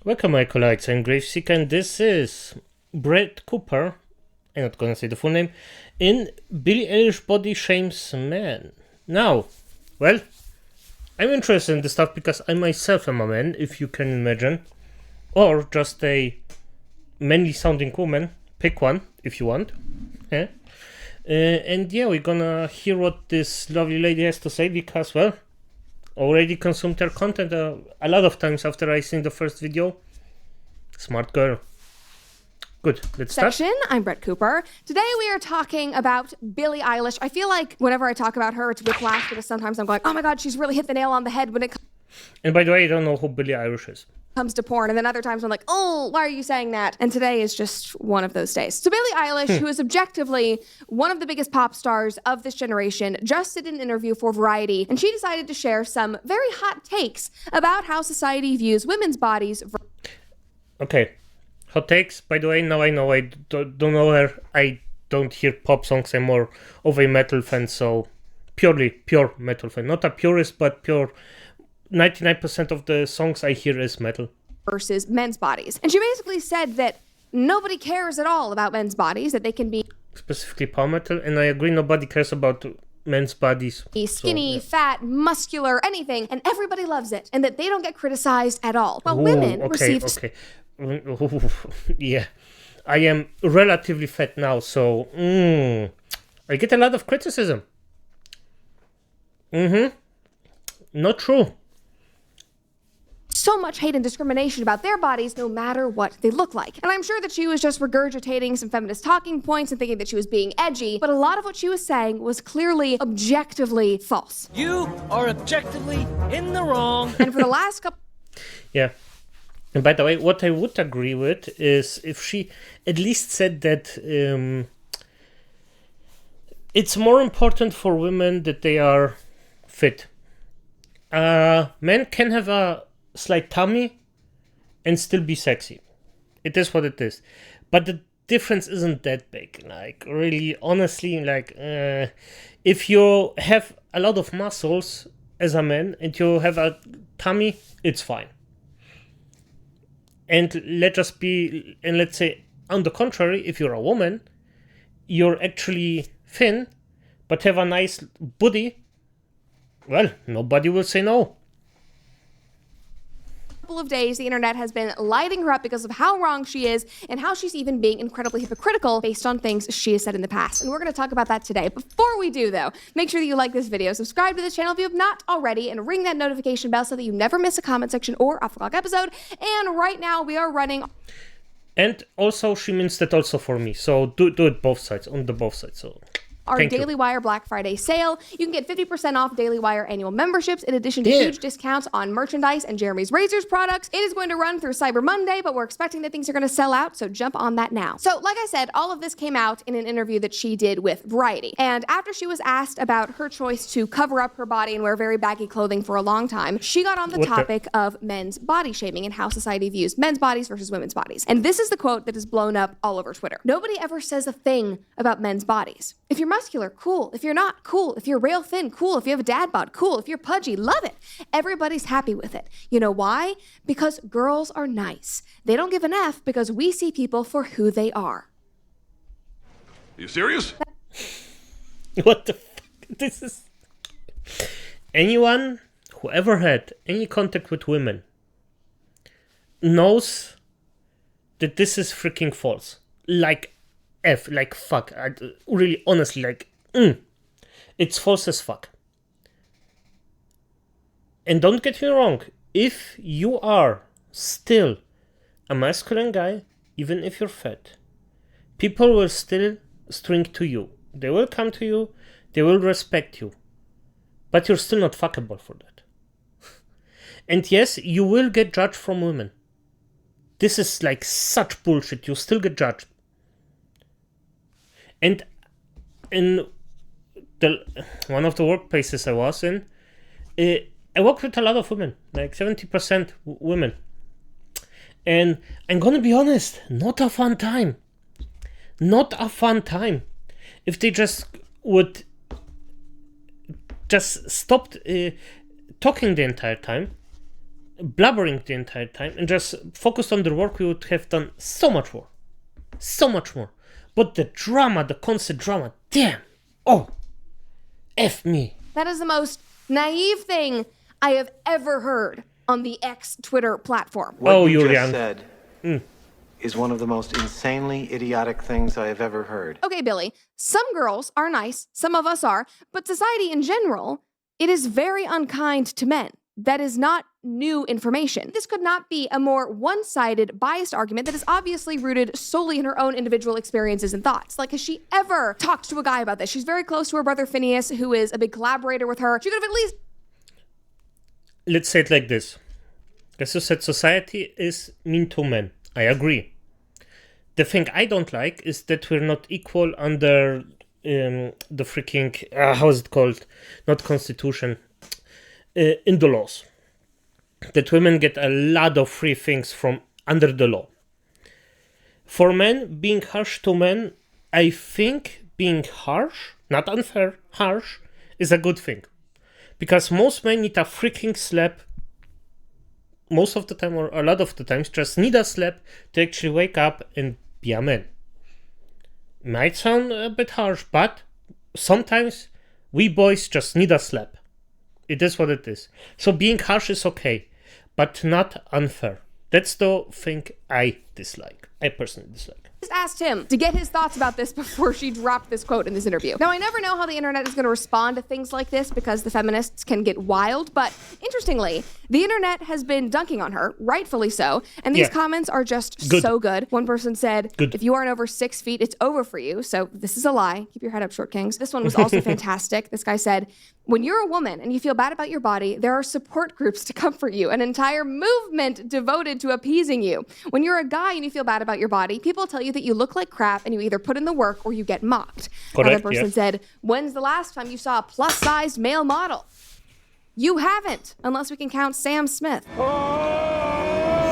Welcome, my colleagues. I'm Graveseeker, and this is Brett Cooper. I'm not gonna say the full name. In Billie Eilish Body Shames Man. Now, well, I'm interested in this stuff because I myself am a man, if you can imagine, or just a manly sounding woman. Pick one if you want. Yeah. And yeah, we're gonna hear what this lovely lady has to say because, well, already consumed her content a lot of times after I seen the first video. Smart girl. Good, let's start. Section. I'm Brett Cooper. Today we are talking about Billie Eilish. I feel like whenever I talk about her, it's whiplash because sometimes I'm going, oh my god, she's really hit the nail on the head when it And by the way, I don't know who Billie Eilish is. comes to porn. And then other times I'm like, oh, why are you saying that? And today is just one of those days. So Billie Eilish, who is objectively one of the biggest pop stars of this generation, just did an interview for Variety, and she decided to share some very hot takes about how society views women's bodies. Okay, hot takes. By the way, now I know I don't know her. I don't hear pop songs. I'm more of a metal fan, so pure metal fan. Not a purist, but pure. 99% of the songs I hear is metal. Versus men's bodies. And she basically said that nobody cares at all about men's bodies, that they can be Specifically power metal, and I agree nobody cares about men's bodies. skinny, fat, muscular, anything, and everybody loves it, and that they don't get criticized at all. While women receive... Yeah, I am relatively fat now, so I get a lot of criticism. Not true. so much hate and discrimination about their bodies no matter what they look like. And I'm sure that she was just regurgitating some feminist talking points and thinking that she was being edgy, but a lot of what she was saying was clearly objectively false. You are objectively in the wrong. And for the last couple... Yeah. And by the way, what I would agree with is if she at least said that it's more important for women that they are fit. Men can have a slight tummy and still be sexy. It is what it is. But the difference isn't that big. Like, really, honestly, like, if you have a lot of muscles as a man and you have a tummy, it's fine. And let's say, on the contrary, if you're a woman, you're actually thin, but have a nice booty, well, nobody will say no. Of days, the internet has been lighting her up because of how wrong she is and how she's even being incredibly hypocritical based on things she has said in the past. And we're going to talk about that today. Before we do, though, make sure that you like this video, subscribe to this channel if you have not already, and ring that notification bell so that you never miss a comment section or off the clock episode. And right now, we are running... And also, she means that also for me. So do it both sides, on the both sides. So... our Daily Wire Black Friday sale. You can get 50% off Daily Wire annual memberships in addition to huge discounts on merchandise and Jeremy's Razors products. It is going to run through Cyber Monday, but we're expecting that things are going to sell out, so jump on that now. So, like I said, all of this came out in an interview that she did with Variety. And after she was asked about her choice to cover up her body and wear very baggy clothing for a long time, she got on the topic of men's body shaming and how society views men's bodies versus women's bodies. And this is the quote that has blown up all over Twitter. Nobody ever says a thing about men's bodies. If you're muscular, cool. If you're not, cool. If you're rail thin, cool. If you have a dad bod, cool. If you're pudgy, love it. Everybody's happy with it. You know why? Because girls are nice. They don't give an F because we see people for who they are. Are you serious? What the fuck? This is... Anyone who ever had any contact with women knows that this is freaking false. Like F, like fuck. Really, honestly, like, it's false as fuck. And don't get me wrong, if you are still a masculine guy, even if you're fat, people will still string to you. They will come to you, they will respect you. But you're still not fuckable for that. And yes, you will get judged from women. This is like such bullshit, you still get judged. And in one of the workplaces I was in, I worked with a lot of women, like 70% women. And I'm gonna be honest, not a fun time. Not a fun time. If they just would just stop talking the entire time, blabbering the entire time and just focused on their work, we would have done so much more. So much more. But the drama, the constant drama, damn. Oh, F me. That is the most naive thing I have ever heard on the X Twitter platform. What you Julian. just said is one of the most insanely idiotic things I have ever heard. Okay, Billy, some girls are nice, some of us are, but society in general, it is very unkind to men. That is not new information. This could not be a more one-sided, biased argument that is obviously rooted solely in her own individual experiences and thoughts. Like, has she ever talked to a guy about this? She's very close to her brother Phineas, who is a big collaborator with her. She could have at least... Let's say it like this. As you said, society is mean to men. I agree. The thing I don't like is that we're not equal under the freaking... how is it called? Not constitution. In the laws. That women get a lot of free things from under the law. For men, being harsh to men, I think being harsh, not unfair, harsh, is a good thing. Because most men need a freaking slap, most of the time or a lot of the times, just need a slap to actually wake up and be a man. Might sound a bit harsh, but sometimes we boys just need a slap. It is what it is. So being harsh is okay, but not unfair. That's the thing I dislike. I personally dislike. Just asked him to get his thoughts about this before she dropped this quote in this interview. Now, I never know how the internet is going to respond to things like this because the feminists can get wild, but interestingly, the internet has been dunking on her, rightfully so, and these comments are just so good. One person said, if you aren't over 6 feet, it's over for you, so this is a lie. Keep your head up, short kings. This one was also fantastic. This guy said, when you're a woman and you feel bad about your body, there are support groups to comfort you, an entire movement devoted to appeasing you. When you're a guy and you feel bad about your body, people tell you that you look like crap and you either put in the work or you get mocked. Correct, another person said, when's the last time you saw a plus-sized male model? You haven't, unless we can count Sam Smith.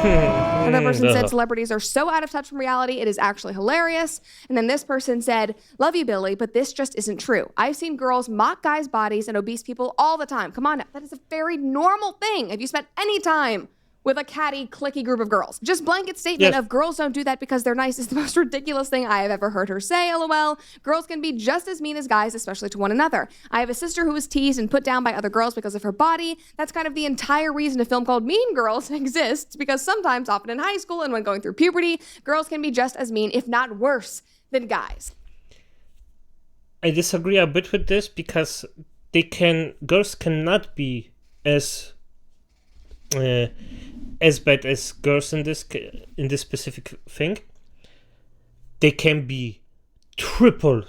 Another person said celebrities are so out of touch from reality, it is actually hilarious. And then this person said, love you, Billy, but this just isn't true. I've seen girls mock guys' bodies and obese people all the time. Come on now, that is a very normal thing. Have you spent any time with a catty, cliquey group of girls? Just blanket statement of girls don't do that because they're nice is the most ridiculous thing I have ever heard her say, LOL. Girls can be just as mean as guys, especially to one another. I have a sister who was teased and put down by other girls because of her body. That's kind of the entire reason a film called Mean Girls exists, because sometimes, often in high school and when going through puberty, girls can be just as mean, if not worse, than guys. I disagree a bit with this because girls cannot be as bad as girls in this specific thing. They can be triple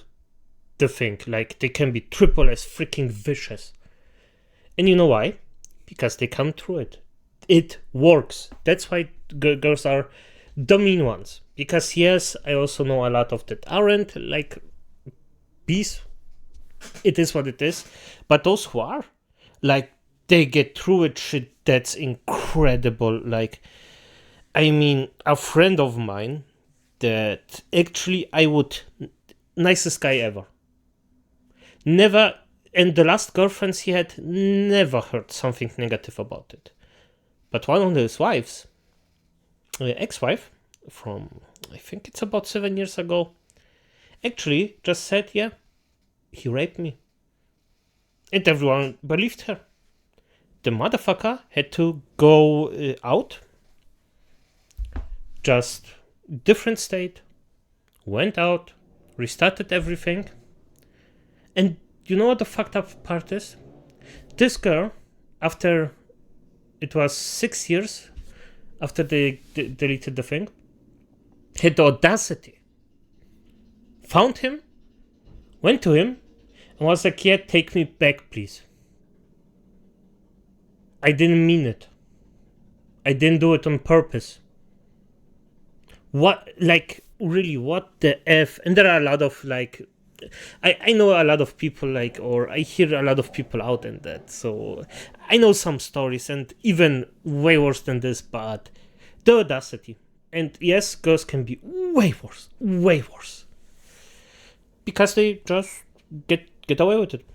the thing, like they can be triple as freaking vicious. And you know why? Because they come through it. It works. That's why girls are the mean ones. Because yes, I also know a lot of that aren't like bees. It is what it is. But those who are, like, they get through it shit that's incredible. Like, I mean, a friend of mine that actually nicest guy ever. Never, and the last girlfriends he had, never heard something negative about it. But one of his wives, ex-wife, from, I think it's about 7 years ago, actually just said, yeah, he raped me. And everyone believed her. The motherfucker had to go out, just different state, went out, restarted everything. And you know what the fucked up part is? This girl, after it was 6 years after they deleted the thing, had the audacity, found him, went to him, and was like, yeah, take me back, please. I didn't mean it. I didn't do it on purpose. What, like, really, what the F? And there are a lot of, like, I know a lot of people, like, or I hear a lot of people out in that. So I know some stories, and even way worse than this, but the audacity. And yes, girls can be way worse. Because they just get away with it.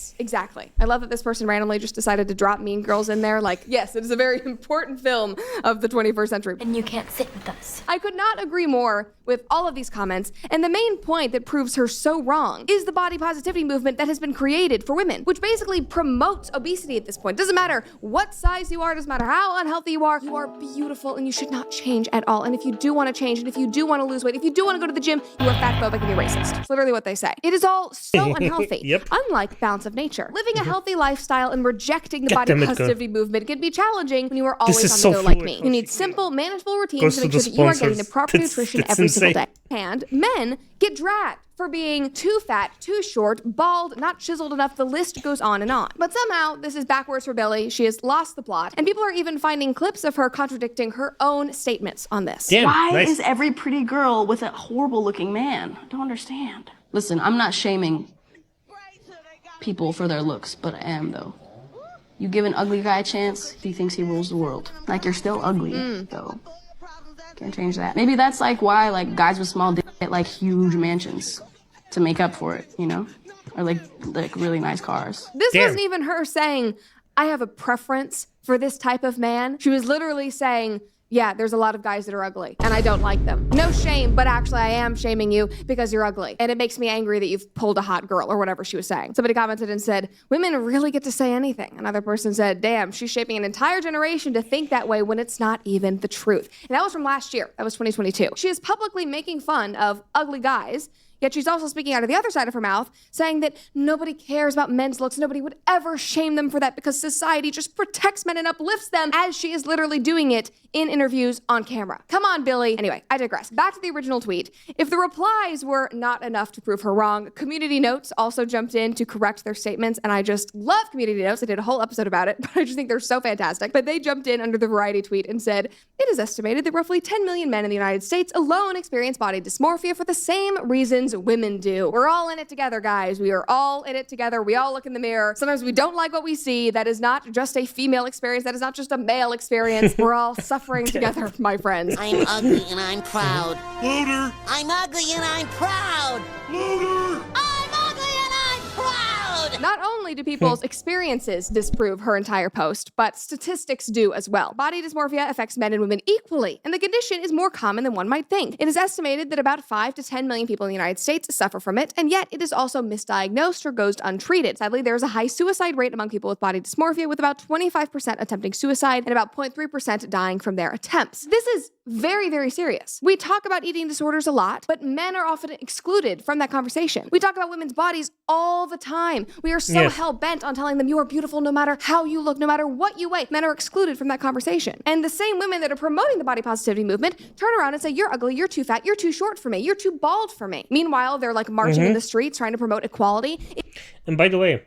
Yes, exactly. I love that this person randomly just decided to drop Mean Girls in there. Like, yes, it is a very important film of the 21st century. And you can't sit with us. I could not agree more with all of these comments, and the main point that proves her so wrong is the body positivity movement that has been created for women, which basically promotes obesity at this point. Doesn't matter what size you are, doesn't matter how unhealthy you are beautiful and you should not change at all. And if you do want to change, and if you do want to lose weight, if you do want to go to the gym, you are fatphobic and you're racist. It's literally what they say. It is all so unhealthy. Yep. Unlike balance of nature. Living a healthy lifestyle and rejecting the body damn it, girl. positivity movement can be challenging when you are always is on the so go like foolish. me. You need simple, manageable routines Goes to to make the sure that you are getting the sponsors. proper That's nutrition every single insane. day. And men get dragged for being too fat, too short, bald, not chiseled enough. The list goes on and on. But somehow, this is backwards for Billie. She has lost the plot, and people are even finding clips of her contradicting her own statements on this. Damn, Why nice. is every pretty girl with a horrible looking man? I don't understand. Listen, I'm not shaming people for their looks, but I am though. You give an ugly guy a chance, he thinks he rules the world. Like, you're still ugly, though. Can't change that. Maybe that's like why like guys with small dicks get like huge mansions to make up for it, you know? Or like really nice cars. This Damn. wasn't even her saying, I have a preference for this type of man. She was literally saying, yeah, there's a lot of guys that are ugly, and I don't like them. No shame, but actually I am shaming you because you're ugly. And it makes me angry that you've pulled a hot girl, or whatever she was saying. Somebody commented and said, women really get to say anything. Another person said, damn, she's shaping an entire generation to think that way when it's not even the truth. And that was from last year. That was 2022. She is publicly making fun of ugly guys, yet she's also speaking out of the other side of her mouth, saying that nobody cares about men's looks. Nobody would ever shame them for that because society just protects men and uplifts them, as she is literally doing it in interviews on camera. Come on, Billie. Anyway, I digress. Back to the original tweet. If the replies were not enough to prove her wrong, Community Notes also jumped in to correct their statements, and I just love Community Notes. I did a whole episode about it, but I just think they're so fantastic. But they jumped in under the Variety tweet and said, it is estimated that roughly 10 million men in the United States alone experience body dysmorphia for the same reasons women do. We're all in it together, guys. We are all in it together. We all look in the mirror. Sometimes we don't like what we see. That is not just a female experience. That is not just a male experience. We're all suffering together, my friends. I'm ugly and I'm proud. Louder! I'm ugly and I'm proud. Louder! I'm ugly and I'm proud. Not only do people's experiences disprove her entire post, but statistics do as well. Body dysmorphia affects men and women equally, and the condition is more common than one might think. It is estimated that about 5 to 10 million people in the United States suffer from it, and yet it is also misdiagnosed or goes untreated. Sadly, there is a high suicide rate among people with body dysmorphia, with about 25% attempting suicide and about 0.3% dying from their attempts. This is very, very serious. We talk about eating disorders a lot, but men are often excluded from that conversation. We talk about women's bodies all the time. We are so Yes. hell-bent on telling them you are beautiful no matter how you look, no matter what you weigh. Men are excluded from that conversation. And the same women that are promoting the body positivity movement turn around and say, you're ugly, you're too fat, you're too short for me, you're too bald for me. Meanwhile, they're like marching in the streets trying to promote equality. And by the way,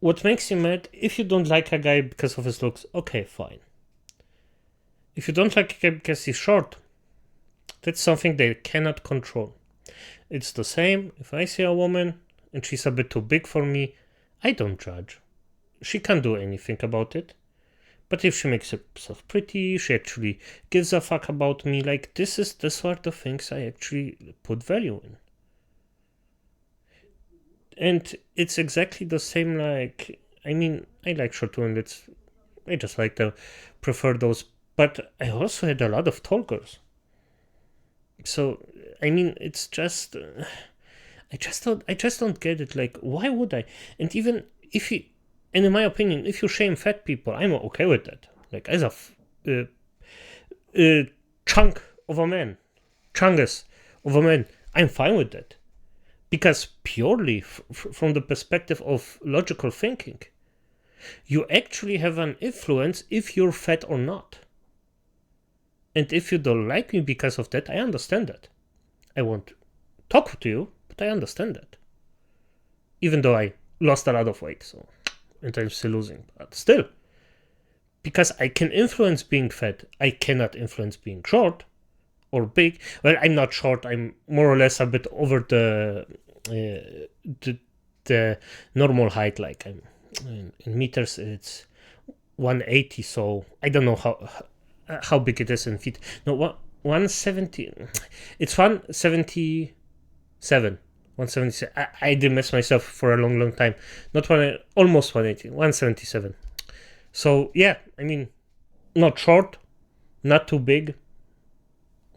what makes you mad, if you don't like a guy because of his looks, okay, fine. If you don't like a guy because he's short, that's something they cannot control. It's the same if I see a woman and she's a bit too big for me, I don't judge. She can't do anything about it. But if she makes herself pretty, she actually gives a fuck about me, like, this is the sort of things I actually put value in. And it's exactly the same, like, I mean, I like short women, I just like to prefer those, but I also had a lot of tall girls. So, I mean, it's just, I just don't get it, like, why would I? And even if you, and in my opinion, if you shame fat people, I'm okay with that. Like, as a chunk of a man, chungus of a man, I'm fine with that. Because purely from the perspective of logical thinking, you actually have an influence if you're fat or not. And if you don't like me because of that, I understand that. I won't talk to you, but I understand that. Even though I lost a lot of weight, so, and I'm still losing, but still. Because I can influence being fat, I cannot influence being short or big. Well, I'm not short, I'm more or less a bit over the normal height, like I'm in meters, it's 180, so I don't know how big it is in feet. No, 170, it's 177, 177. I did miss myself for a long time. Not almost 180. 177. So yeah, I mean, not short, not too big.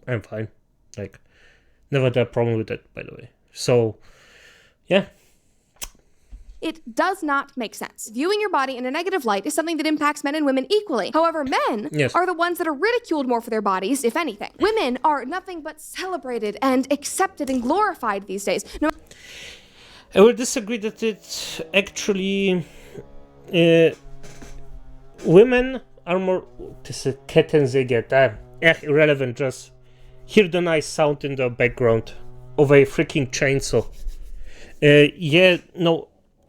I'm fine. Like, never had a problem with it, by the way. So, yeah. It does not make sense. Viewing your body in a negative light is something that impacts men and women equally. However, men are the ones that are ridiculed more for their bodies, if anything. Women are nothing but celebrated and accepted and glorified these days. I will disagree that it's actually... women are more... This is kittens they get. Irrelevant, just hear the nice sound in the background of a freaking chainsaw.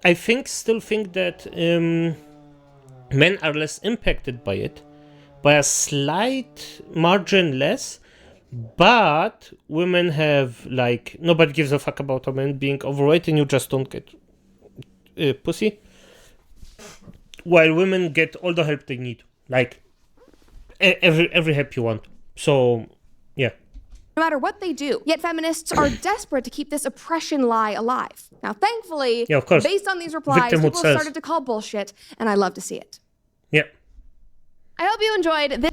I still think that men are less impacted by it, by a slight margin less, but women have, like, nobody gives a fuck about a man being overweight and you just don't get pussy, while women get all the help they need, like every help you want. So yeah, no matter what they do. Yet feminists are desperate to keep this oppression lie alive. Now, thankfully, of course, based on these replies, people have started to call bullshit, and I love to see it. Yeah. I hope you enjoyed this.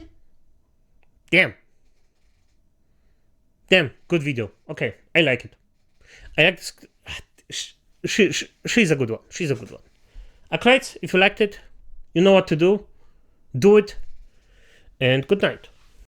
Damn, good video. Okay, I like it. I like this. She's a good one. She's a good one. Acolytes, if you liked it, you know what to do. Do it. And good night.